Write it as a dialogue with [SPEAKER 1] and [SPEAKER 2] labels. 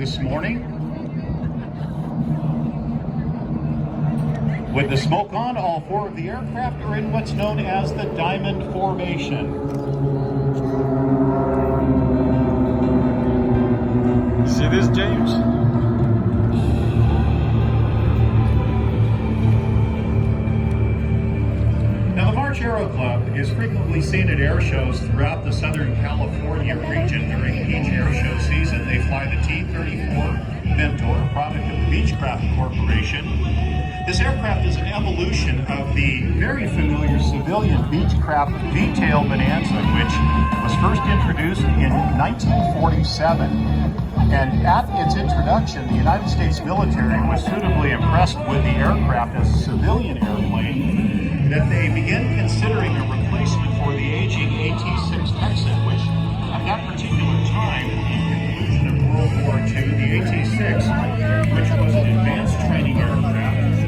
[SPEAKER 1] This morning, with the smoke on, all four of the aircraft are in what's known as the diamond formation.
[SPEAKER 2] You see this, James?
[SPEAKER 1] Now, the March Aero Club is frequently seen at air shows throughout the Southern California region during each air show season. They fly the T-34 Mentor, product of the Beechcraft Corporation. This aircraft is an evolution of the very familiar civilian Beechcraft V-tail Bonanza, which was first introduced in 1947. And at its introduction, the United States military was suitably impressed with the aircraft as a civilian airplane that they began considering a replacement for the aging AT-6 Texan, which at that particular time, at the conclusion of World War II,